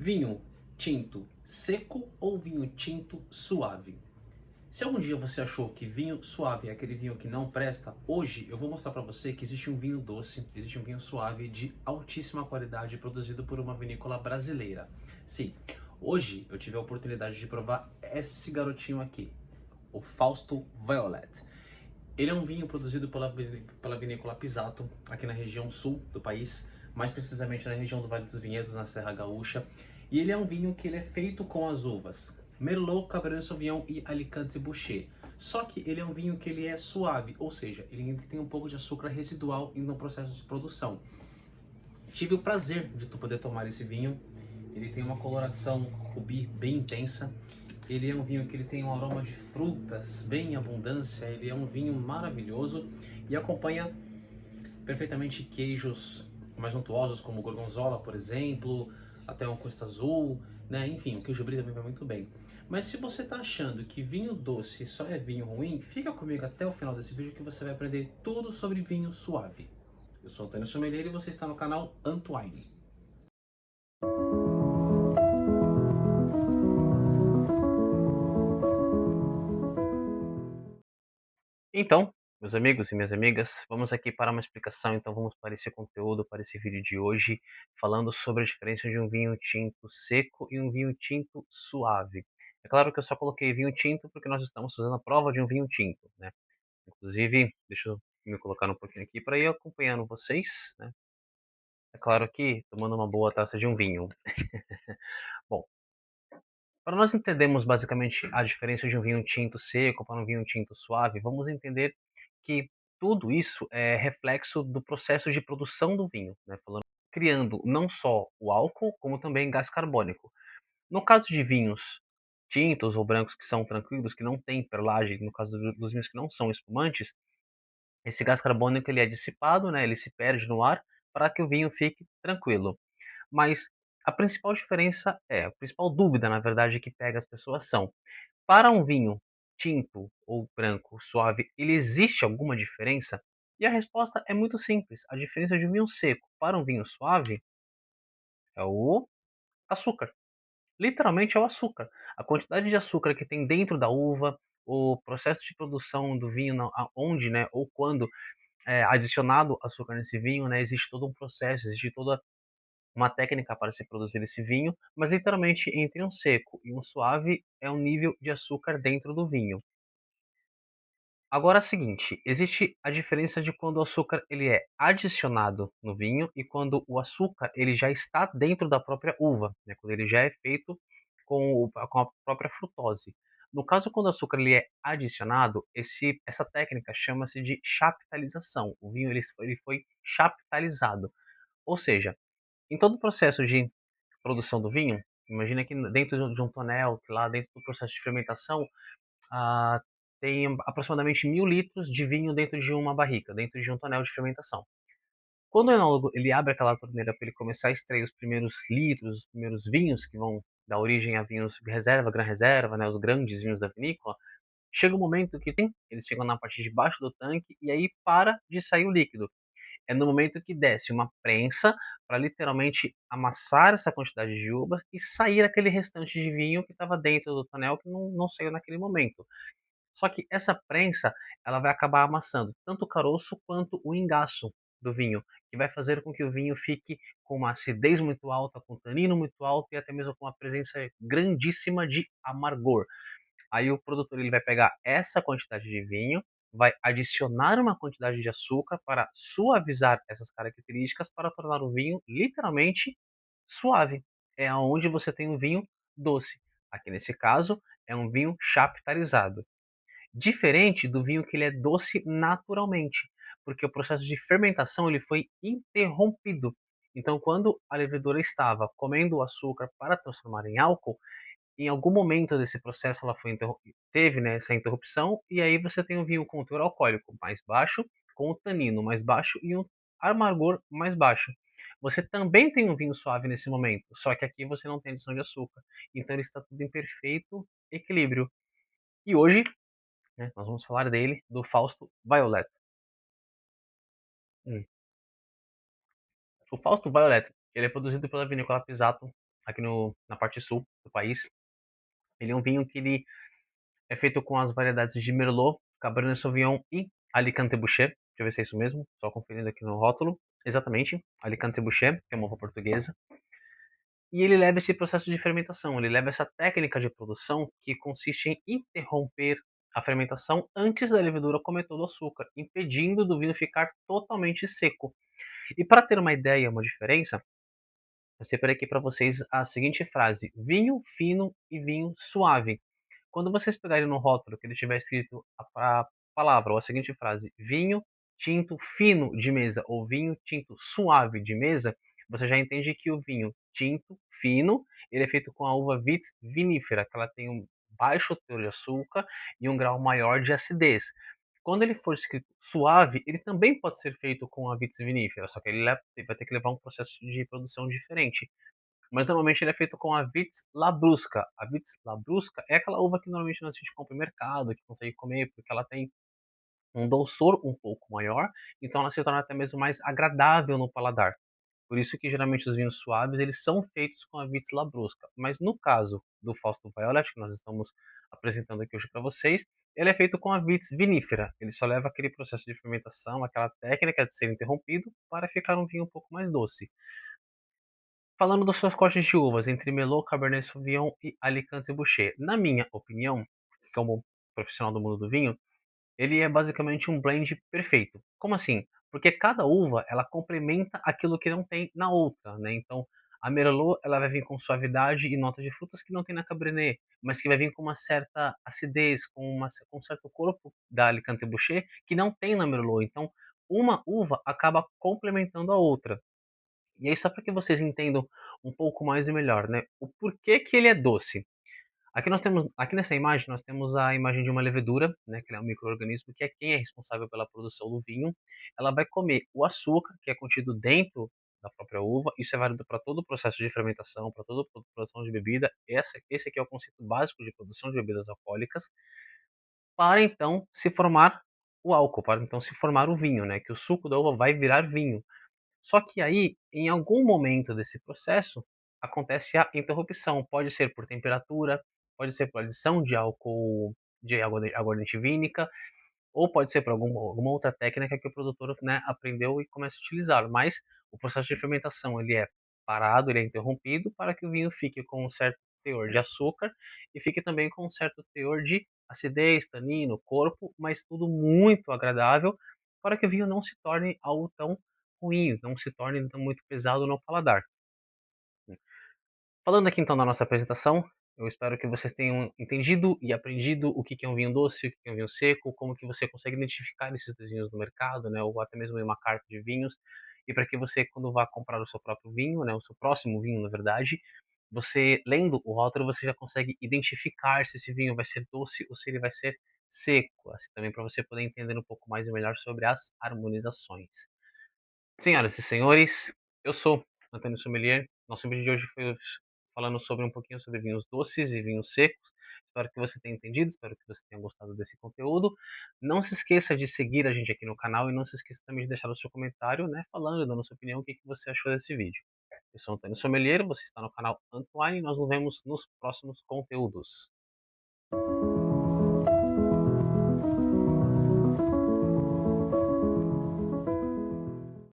Vinho tinto seco ou vinho tinto suave? Se algum dia você achou que vinho suave é aquele vinho que não presta, hoje eu vou mostrar para você que existe um vinho doce, existe um vinho suave de altíssima qualidade produzido por uma vinícola brasileira. Sim, hoje eu tive a oportunidade de provar esse garotinho aqui, o Fausto Violet. Ele é um vinho produzido pela vinícola Pisato, aqui na região sul do país, mais precisamente na região do Vale dos Vinhedos, na Serra Gaúcha. E ele é um vinho que ele é feito com as uvas Merlot, Cabernet Sauvignon e Alicante Bouschet. Só que ele é um vinho que ele é suave, ou seja, ele ainda tem um pouco de açúcar residual no processo de produção. Tive o prazer de tu poder tomar esse vinho. Ele tem uma coloração rubi bem intensa. Ele é um vinho que ele tem um aroma de frutas bem em abundância. Ele é um vinho maravilhoso e acompanha perfeitamente queijos mais untuosos como gorgonzola, por exemplo, até um Costa Azul, né? Enfim, o queijo brie também vai muito bem. Mas se você está achando que vinho doce só é vinho ruim, fica comigo até o final desse vídeo que você vai aprender tudo sobre vinho suave. Eu sou Antônio Sommelier e você está no canal Antwine. Então, meus amigos e minhas amigas, vamos aqui para uma explicação, então vamos para esse conteúdo, para esse vídeo de hoje, falando sobre a diferença de um vinho tinto seco e um vinho tinto suave. É claro que eu só coloquei vinho tinto porque nós estamos fazendo a prova de um vinho tinto, né? Inclusive, deixa eu me colocar um pouquinho aqui para ir acompanhando vocês, né? É claro que tomando uma boa taça de um vinho. Bom, para nós entendermos basicamente a diferença de um vinho tinto seco para um vinho tinto suave, vamos entender que tudo isso é reflexo do processo de produção do vinho, né? Falando, criando não só o álcool, como também gás carbônico. No caso de vinhos tintos ou brancos que são tranquilos, que não têm perlagem, no caso dos vinhos que não são espumantes, esse gás carbônico ele é dissipado, né? Ele se perde no ar para que o vinho fique tranquilo. Mas a principal dúvida, na verdade, que pega as pessoas são: para um vinho tinto ou branco suave, ele existe alguma diferença? E a resposta é muito simples. A diferença de um vinho seco para um vinho suave é o açúcar. Literalmente é o açúcar. A quantidade de açúcar que tem dentro da uva, o processo de produção do vinho, onde, né, ou quando é adicionado açúcar nesse vinho, né, existe todo um processo, existe toda uma técnica para se produzir esse vinho, mas literalmente entre um seco e um suave é um nível de açúcar dentro do vinho. Agora é o seguinte, existe a diferença de quando o açúcar ele é adicionado no vinho e quando o açúcar ele já está dentro da própria uva, né, quando ele já é feito com a própria frutose. No caso, quando o açúcar ele é adicionado, essa técnica chama-se de chaptalização. O vinho ele foi chaptalizado, ou seja, em todo o processo de produção do vinho, imagina que dentro de um tonel, que lá dentro do processo de fermentação, ah, tem aproximadamente 1000 litros de vinho dentro de uma barrica, dentro de um tonel de fermentação. Quando o enólogo ele abre aquela torneira para ele começar a extrair os primeiros litros, os primeiros vinhos que vão dar origem a vinhos reserva, gran reserva, né, os grandes vinhos da vinícola, chega um momento que eles ficam na parte de baixo do tanque e aí para de sair o líquido. É no momento que desce uma prensa para literalmente amassar essa quantidade de uvas e sair aquele restante de vinho que estava dentro do tonel que não saiu naquele momento. Só que essa prensa, ela vai acabar amassando tanto o caroço quanto o engaço do vinho, que vai fazer com que o vinho fique com uma acidez muito alta, com tanino muito alto e até mesmo com uma presença grandíssima de amargor. Aí o produtor ele vai pegar essa quantidade de vinho, vai adicionar uma quantidade de açúcar para suavizar essas características para tornar o vinho literalmente suave. É aonde você tem um vinho doce. Aqui nesse caso é um vinho chaptalizado. Diferente do vinho que ele é doce naturalmente, porque o processo de fermentação ele foi interrompido. Então, quando a levedura estava comendo o açúcar para transformar em álcool, em algum momento desse processo ela teve, né, essa interrupção, e aí você tem um vinho com teor alcoólico mais baixo, com o tanino mais baixo e um amargor mais baixo. Você também tem um vinho suave nesse momento, só que aqui você não tem adição de açúcar. Então ele está tudo em perfeito equilíbrio. E hoje, né, nós vamos falar dele, do Fausto Violet. Hum. O Fausto Violet, ele é produzido pela vinícola Pisato, aqui na parte sul do país. Ele é um vinho que ele é feito com as variedades de Merlot, Cabernet Sauvignon e Alicante Bouschet. Deixa eu ver se é isso mesmo, só conferindo aqui no rótulo. Exatamente, Alicante Bouschet, que é uma uva portuguesa. E ele leva esse processo de fermentação, ele leva essa técnica de produção que consiste em interromper a fermentação antes da levedura comer todo o açúcar, impedindo do vinho ficar totalmente seco. E para ter uma ideia, uma diferença, eu separei aqui para vocês a seguinte frase: vinho fino e vinho suave. Quando vocês pegarem no rótulo que ele tiver escrito a palavra ou a seguinte frase: vinho tinto fino de mesa ou vinho tinto suave de mesa, você já entende que o vinho tinto fino, ele é feito com a uva Vitis vinifera, que ela tem um baixo teor de açúcar e um grau maior de acidez. Quando ele for escrito suave, ele também pode ser feito com a Vitis vinifera, só que ele vai ter que levar um processo de produção diferente. Mas normalmente ele é feito com a Vitis labrusca. A Vitis labrusca é aquela uva que normalmente a gente compra no mercado, que consegue comer, porque ela tem um dulçor um pouco maior, então ela se torna até mesmo mais agradável no paladar. Por isso que geralmente os vinhos suaves eles são feitos com a Vitis labrusca. Mas no caso do Fausto Violet, que nós estamos apresentando aqui hoje para vocês, ele é feito com a Vitis vinífera. Ele só leva aquele processo de fermentação, aquela técnica de ser interrompido, para ficar um vinho um pouco mais doce. Falando dos seus cortes de uvas entre Merlot, Cabernet Sauvignon e Alicante Bouschet, na minha opinião, como profissional do mundo do vinho, ele é basicamente um blend perfeito. Como assim? Porque cada uva ela complementa aquilo que não tem na outra, né? Então, a Merlot ela vai vir com suavidade e notas de frutas que não tem na Cabernet, mas que vai vir com uma certa acidez, com um certo corpo da Alicante Bouschet que não tem na Merlot. Então, uma uva acaba complementando a outra. E aí, só para que vocês entendam um pouco mais e melhor, né? O porquê que ele é doce. Aqui nessa imagem, nós temos a imagem de uma levedura, né? Que é um micro-organismo que é quem é responsável pela produção do vinho. Ela vai comer o açúcar que é contido dentro da própria uva. Isso é válido para todo o processo de fermentação, para toda a produção de bebida. Esse aqui é o conceito básico de produção de bebidas alcoólicas, para então se formar o álcool, para então se formar o vinho, né? Que o suco da uva vai virar vinho. Só que aí, em algum momento desse processo, acontece a interrupção. Pode ser por temperatura, pode ser por adição de álcool, de aguardente vínica, ou pode ser por alguma outra técnica que o produtor, né, aprendeu e começa a utilizar. Mas o processo de fermentação ele é parado, ele é interrompido para que o vinho fique com um certo teor de açúcar e fique também com um certo teor de acidez, tanino, corpo, mas tudo muito agradável para que o vinho não se torne algo tão ruim, não se torne então muito pesado no paladar. Falando aqui então da nossa apresentação, eu espero que vocês tenham entendido e aprendido o que é um vinho doce, o que é um vinho seco, como que você consegue identificar esses dois vinhos no mercado, né, ou até mesmo em uma carta de vinhos, e para que você, quando vá comprar o seu próprio vinho, né, o seu próximo vinho, na verdade, você, lendo o rótulo, você já consegue identificar se esse vinho vai ser doce ou se ele vai ser seco, assim também para você poder entender um pouco mais e melhor sobre as harmonizações. Senhoras e senhores, eu sou Antônio Sommelier. Nosso vídeo de hoje foi falando sobre um pouquinho sobre vinhos doces e vinhos secos. Espero que você tenha entendido, espero que você tenha gostado desse conteúdo. Não se esqueça de seguir a gente aqui no canal e não se esqueça também de deixar o seu comentário, né, falando, dando sua opinião, o que você achou desse vídeo. Eu sou Antônio Sommelier, você está no canal Antoine e nós nos vemos nos próximos conteúdos.